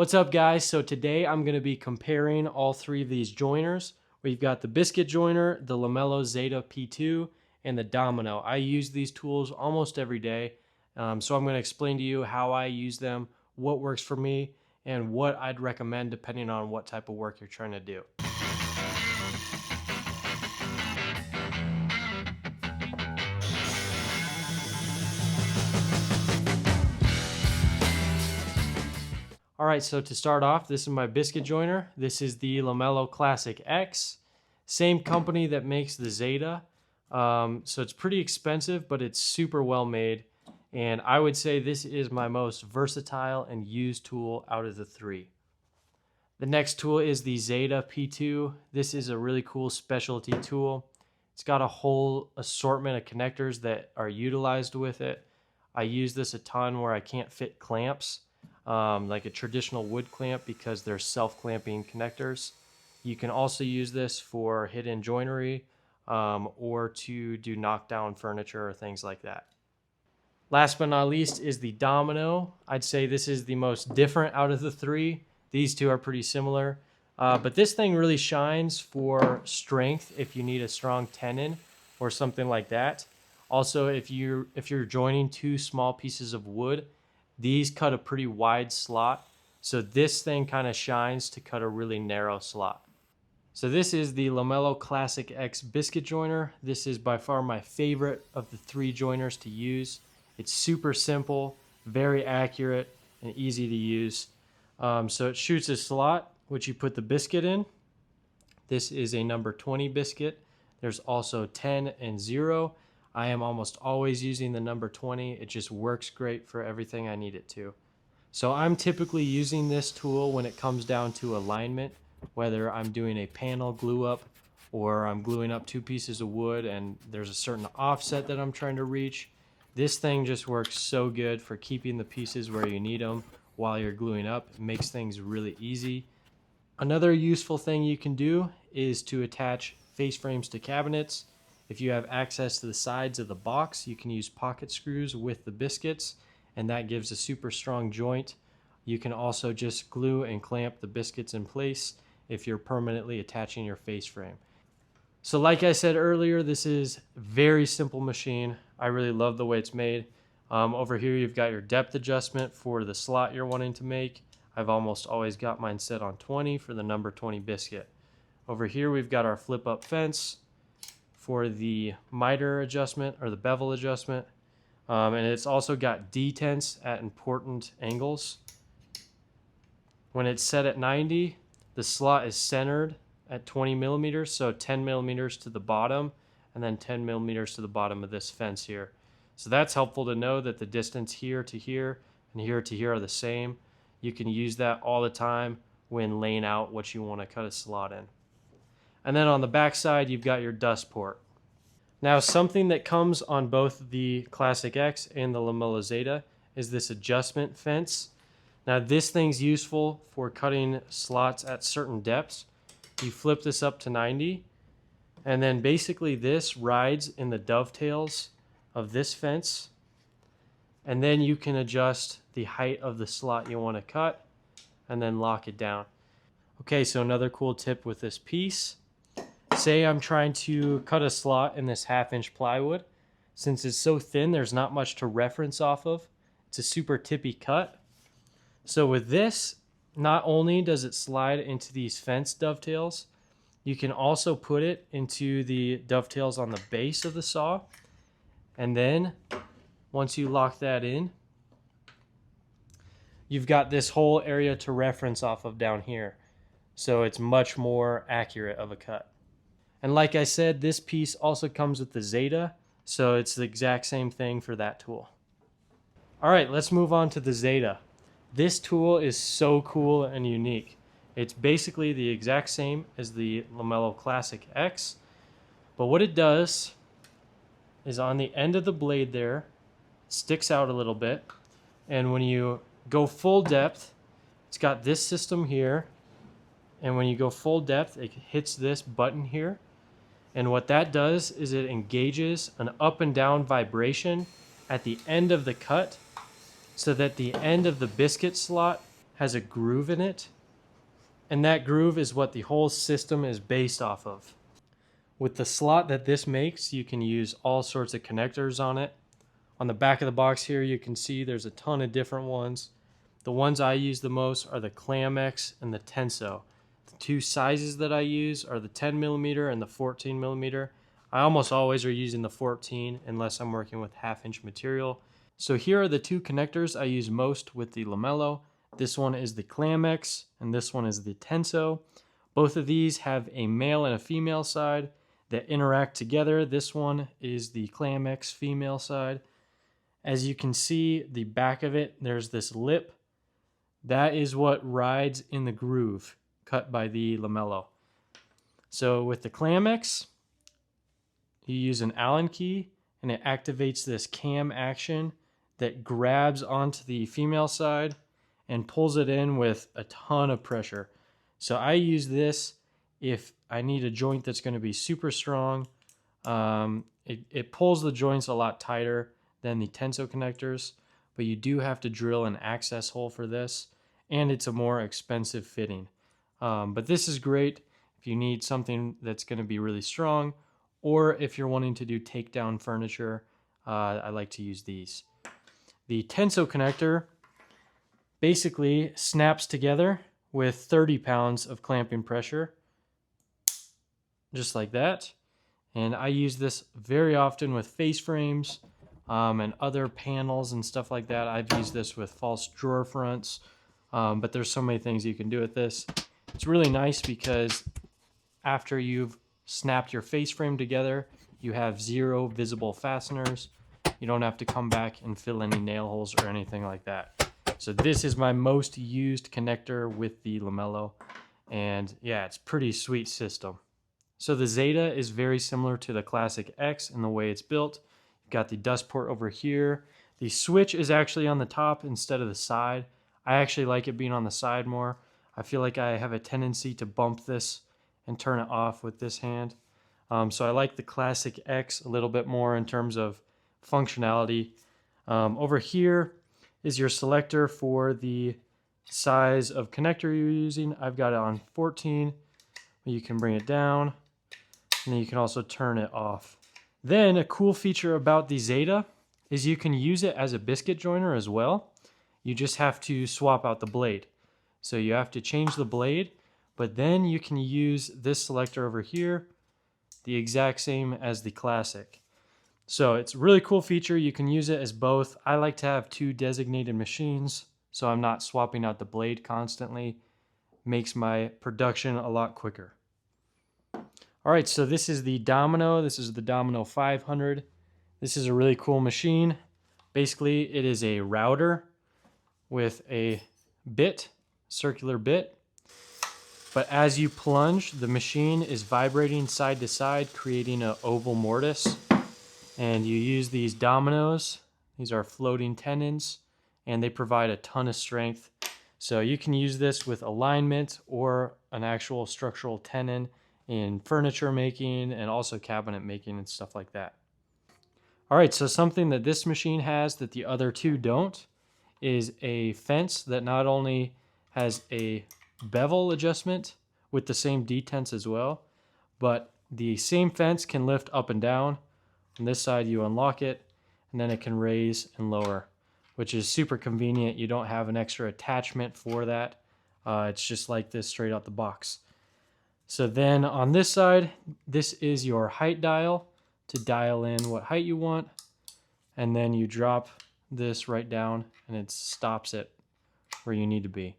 What's up, guys? So today I'm going to be comparing all three of these joiners. We've got the Biscuit joiner, the Lamello Zeta P2, and the Domino. I use these tools almost every day, so I'm going to explain to you how I use them, what works for me, and what I'd recommend depending on what type of work you're trying to do. All right, so to start off, this is my Biscuit joiner. This is the Lamello Classic X. Same company that makes the Zeta. So it's pretty expensive, but it's super well made. And I would say this is my most versatile and used tool out of the three. The next tool is the Zeta P2. This is a really cool specialty tool. It's got a whole assortment of connectors that are utilized with it. I use this a ton where I can't fit clamps, like a traditional wood clamp, because they're self-clamping connectors. You can also use this for hidden joinery or to do knockdown furniture or things like that. Last but not least is the Domino. I'd say this is the most different out of the three. These two are pretty similar, but this thing really shines for strength if you need a strong tenon or something like that. Also, if you're joining two small pieces of wood, these cut a pretty wide slot, so this thing kind of shines to cut a really narrow slot. So this is the Lamello Classic X Biscuit joiner. This is by far my favorite of the three joiners to use. It's super simple, very accurate, and easy to use. So it shoots a slot, which you put the biscuit in. This is a number 20 biscuit. There's also 10 and 0. I am almost always using the number 20. It just works great for everything I need it to. So I'm typically using this tool when it comes down to alignment, whether I'm doing a panel glue up or I'm gluing up two pieces of wood and there's a certain offset that I'm trying to reach. This thing just works so good for keeping the pieces where you need them while you're gluing up. It makes things really easy. Another useful thing you can do is to attach face frames to cabinets. If you have access to the sides of the box, you can use pocket screws with the biscuits, and that gives a super strong joint. You can also just glue and clamp the biscuits in place if you're permanently attaching your face frame. So like I said earlier, this is a very simple machine. I really love the way it's made. Over here you've got your depth adjustment for the slot you're wanting to make. I've almost always got mine set on 20 for the number 20 biscuit. Over here we've got our flip up fence for the miter adjustment or the bevel adjustment. And it's also got detents at important angles. When it's set at 90, the slot is centered at 20 millimeters, so 10 millimeters to the bottom and then 10 millimeters to the bottom of this fence here. So that's helpful to know that the distance here to here and here to here are the same. You can use that all the time when laying out what you want to cut a slot in. And then on the back side, you've got your dust port. Now, something that comes on both the Classic X and the Lamello Zeta is this adjustment fence. Now, this thing's useful for cutting slots at certain depths. You flip this up to 90, and then basically this rides in the dovetails of this fence, and then you can adjust the height of the slot you want to cut and then lock it down. Okay, so another cool tip with this piece. Say I'm trying to cut a slot in this 1/2-inch plywood. Since it's so thin, there's not much to reference off of. It's a super tippy cut. So with this, not only does it slide into these fence dovetails, you can also put it into the dovetails on the base of the saw. And then once you lock that in, you've got this whole area to reference off of down here. So it's much more accurate of a cut. And like I said, this piece also comes with the Zeta, so it's the exact same thing for that tool. All right, let's move on to the Zeta. This tool is so cool and unique. It's basically the exact same as the Lamello Classic X, but what it does is on the end of the blade there, it sticks out a little bit, and when you go full depth, it's got this system here, and when you go full depth, it hits this button here. And what that does is it engages an up and down vibration at the end of the cut so that the end of the biscuit slot has a groove in it, and that groove is what the whole system is based off of. With the slot that this makes, you can use all sorts of connectors on it. On the back of the box here, you can see there's a ton of different ones. The ones I use the most are the Clam-X and the Tenso. The two sizes that I use are the 10mm and the 14mm. I almost always are using the 14 unless I'm working with 1/2" material. So here are the two connectors I use most with the LaMelo. This one is the Clam-X and this one is the Tenso. Both of these have a male and a female side that interact together. This one is the Clam-X female side. As you can see, the back of it, there's this lip. That is what rides in the groove cut by the LaMelo. So with the Clam-X, you use an Allen key and it activates this cam action that grabs onto the female side and pulls it in with a ton of pressure. So I use this if I need a joint that's going to be super strong. It pulls the joints a lot tighter than the Tenso connectors, but you do have to drill an access hole for this, and it's a more expensive fitting. But this is great if you need something that's going to be really strong, or if you're wanting to do takedown furniture. I like to use these. The Tenso connector basically snaps together with 30 pounds of clamping pressure, just like that. And I use this very often with face frames and other panels and stuff like that. I've used this with false drawer fronts, but there's so many things you can do with this. It's really nice because after you've snapped your face frame together, you have 0 visible fasteners. You don't have to come back and fill any nail holes or anything like that. So this is my most used connector with the LaMelo, and yeah, it's a pretty sweet system. So the Zeta is very similar to the Classic X in the way it's built. You've got the dust port over here. The switch is actually on the top instead of the side. I actually like it being on the side more. I feel like I have a tendency to bump this and turn it off with this hand. So I like the Classic X a little bit more in terms of functionality. Over here is your selector for the size of connector you're using. I've got it on 14. You can bring it down, and then you can also turn it off. Then a cool feature about the Zeta is you can use it as a biscuit joiner as well. You just have to swap out the blade. So you have to change the blade, but then you can use this selector over here, the exact same as the Classic. So it's a really cool feature. You can use it as both. I like to have 2 designated machines, so I'm not swapping out the blade constantly. Makes my production a lot quicker. All right, so this is the Domino. This is the Domino 500. This is a really cool machine. Basically, it is a router with a bit, circular bit. But as you plunge, the machine is vibrating side to side, creating an oval mortise. And you use these dominoes. These are floating tenons, and they provide a ton of strength. So you can use this with alignment or an actual structural tenon in furniture making and also cabinet making and stuff like that. All right, so something that this machine has that the other two don't is a fence that not only has a bevel adjustment with the same detents as well, but the same fence can lift up and down. On this side, you unlock it, and then it can raise and lower, which is super convenient. You don't have an extra attachment for that. It's just like this straight out the box. So then on this side, this is your height dial to dial in what height you want. And then you drop this right down and it stops it where you need to be.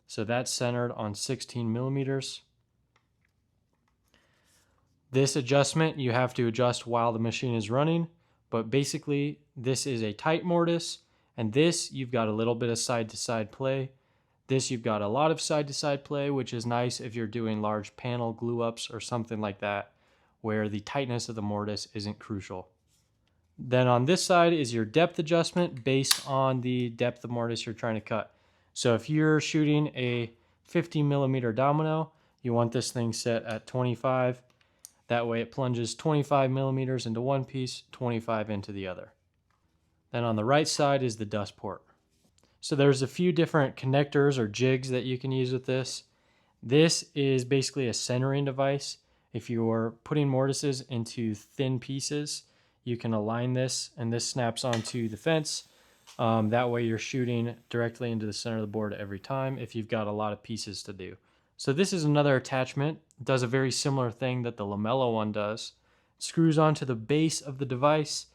So that's centered on 16 millimeters. This adjustment you have to adjust while the machine is running, but basically this is a tight mortise, and this you've got a little bit of side-to-side play. This you've got a lot of side-to-side play, which is nice if you're doing large panel glue-ups or something like that, where the tightness of the mortise isn't crucial. Then on this side is your depth adjustment based on the depth of mortise you're trying to cut. So if you're shooting a 50 millimeter domino, you want this thing set at 25. That way it plunges 25 millimeters into one piece, 25 into the other. Then on the right side is the dust port. So there's a few different connectors or jigs that you can use with this. This is basically a centering device. If you're putting mortises into thin pieces, you can align this, and this snaps onto the fence. That way you're shooting directly into the center of the board every time if you've got a lot of pieces to do. So this is another attachment. It does a very similar thing that the LaMelo one does. It screws onto the base of the device,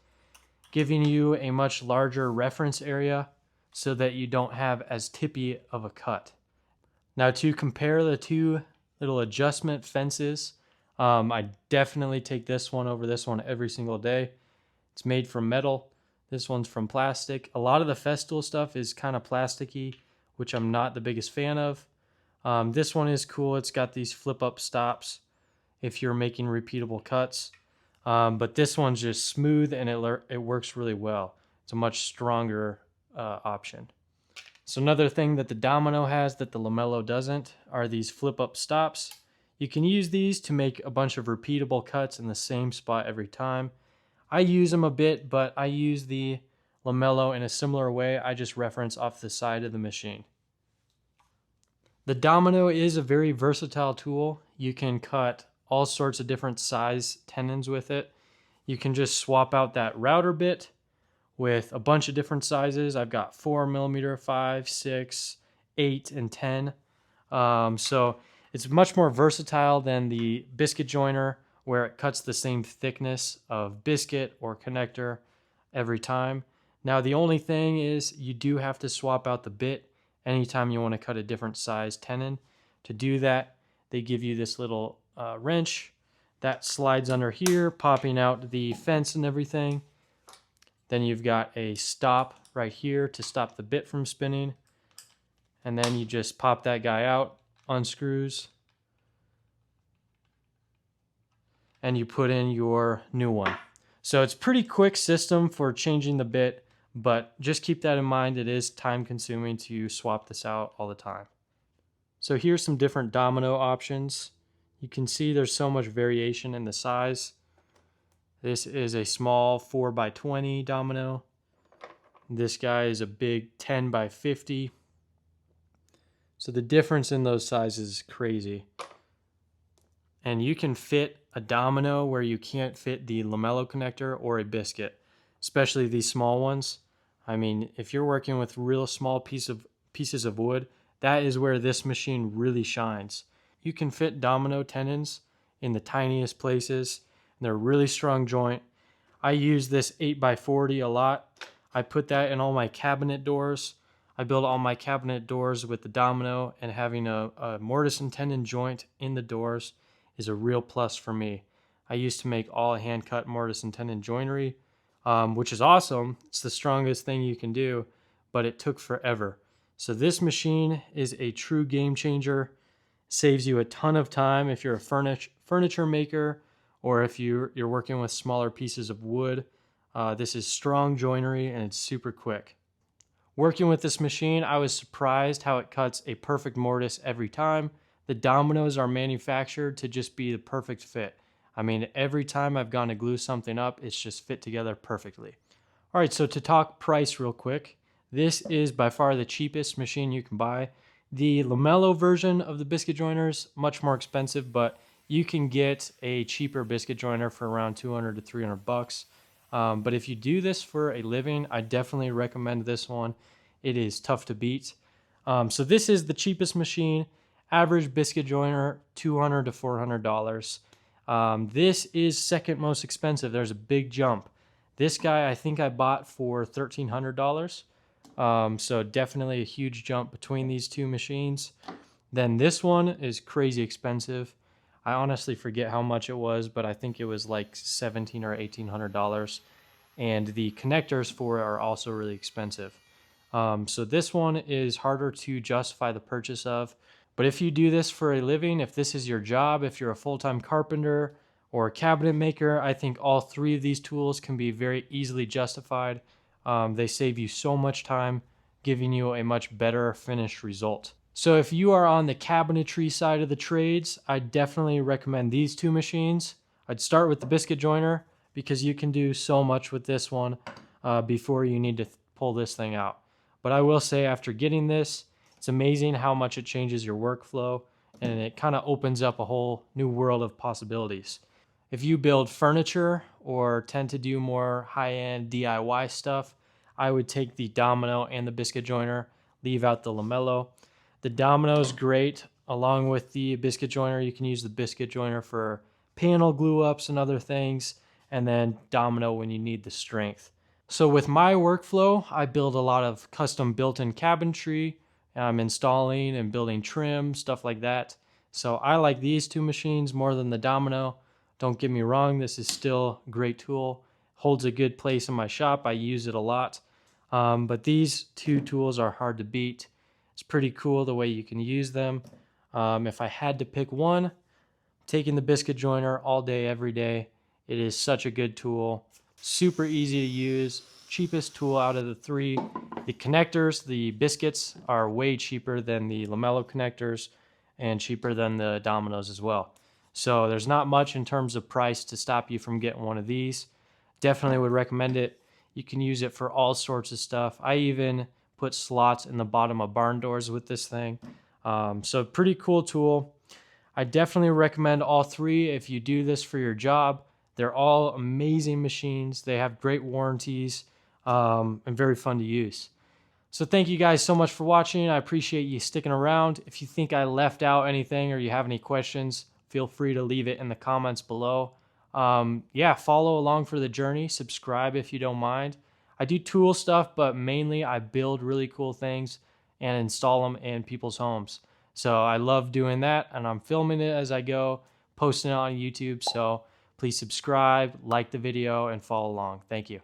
giving you a much larger reference area so that you don't have as tippy of a cut. Now, to compare the two little adjustment fences, I definitely take this one over this one every single day. It's made from metal. This one's from plastic. A lot of the Festool stuff is kind of plasticky, which I'm not the biggest fan of. This one is cool. It's got these flip-up stops if you're making repeatable cuts. But this one's just smooth, and it works really well. It's a much stronger option. So another thing that the Domino has that the LaMelo doesn't are these flip-up stops. You can use these to make a bunch of repeatable cuts in the same spot every time. I use them a bit, but I use the LaMelo in a similar way. I just reference off the side of the machine. The Domino is a very versatile tool. You can cut all sorts of different size tenons with it. You can just swap out that router bit with a bunch of different sizes. I've got 4mm, 5, 6, 8, and 10. So it's much more versatile than the Biscuit joiner, where it cuts the same thickness of Biscuit or connector every time. Now the only thing is you do have to swap out the bit anytime you want to cut a different size tenon. To do that, they give you this little wrench that slides under here, popping out the fence and everything. Then you've got a stop right here to stop the bit from spinning. And then you just pop that guy out, unscrews, and you put in your new one. So it's a pretty quick system for changing the bit, but just keep that in mind. It is time consuming to swap this out all the time. So here's some different Domino options. You can see there's so much variation in the size. This is a small 4x20 Domino. This guy is a big 10x50. So the difference in those sizes is crazy. And you can fit a Domino where you can't fit the LaMelo connector or a Biscuit, especially these small ones. I mean, if you're working with real small pieces of wood, that is where this machine really shines. You can fit Domino tenons in the tiniest places. They're a really strong joint. I use this 8x40 a lot. I put that in all my cabinet doors. I build all my cabinet doors with the Domino, and having a mortise and tenon joint in the doors is a real plus for me. I used to make all hand-cut mortise and tenon joinery, which is awesome. It's the strongest thing you can do, but it took forever. So this machine is a true game changer. Saves you a ton of time if you're a furniture maker, or if you're working with smaller pieces of wood. This is strong joinery, and it's super quick. Working with this machine, I was surprised how it cuts a perfect mortise every time. The Dominoes are manufactured to just be the perfect fit. I mean, every time I've gone to glue something up, it's just fit together perfectly. All right, so to talk price real quick, this is by far the cheapest machine you can buy. The LaMelo version of the Biscuit joiners, much more expensive, but you can get a cheaper Biscuit joiner for around 200 to 300 bucks. But if you do this for a living, I definitely recommend this one. It is tough to beat. So this is the cheapest machine. Average Biscuit joiner, $200 to $400. This is second most expensive. There's a big jump. This guy I think I bought for $1,300. So definitely a huge jump between these two machines. Then this one is crazy expensive. I honestly forget how much it was, but I think it was like $1,700 or $1,800. And the connectors for it are also really expensive. So this one is harder to justify the purchase of. But if you do this for a living, if this is your job, if you're a full-time carpenter or a cabinet maker, I think all three of these tools can be very easily justified. They save you so much time, giving you a much better finished result. So if you are on the cabinetry side of the trades, I definitely recommend these two machines. I'd start with the Biscuit joiner because you can do so much with this one before you need to pull this thing out. But I will say after getting this, it's amazing how much it changes your workflow, and it kind of opens up a whole new world of possibilities. If you build furniture or tend to do more high-end DIY stuff, I would take the Domino and the Biscuit joiner, leave out the Lamello. The Domino is great. Along with the Biscuit joiner, you can use the Biscuit joiner for panel glue-ups and other things, and then Domino when you need the strength. So with my workflow, I build a lot of custom built-in cabinetry. I'm installing and building trim, stuff like that. So I like these two machines more than the Domino. Don't get me wrong, this is still a great tool. Holds a good place in my shop. I use it a lot. But these two tools are hard to beat. It's pretty cool the way you can use them. If I had to pick one, taking the Biscuit joiner all day, every day. It is such a good tool. Super easy to use. Cheapest tool out of the three. The connectors, the Biscuits, are way cheaper than the Lamello connectors and cheaper than the Dominoes as well. So there's not much in terms of price to stop you from getting one of these. Definitely would recommend it. You can use it for all sorts of stuff. I even put slots in the bottom of barn doors with this thing. So pretty cool tool. I definitely recommend all three if you do this for your job. They're all amazing machines. They have great warranties and very fun to use. So thank you guys so much for watching. I appreciate you sticking around. If you think I left out anything or you have any questions, feel free to leave it in the comments below. Yeah, follow along for the journey. Subscribe if you don't mind. I do tool stuff, but mainly I build really cool things and install them in people's homes. So I love doing that, and I'm filming it as I go, posting it on YouTube. So please subscribe, like the video, and follow along. Thank you.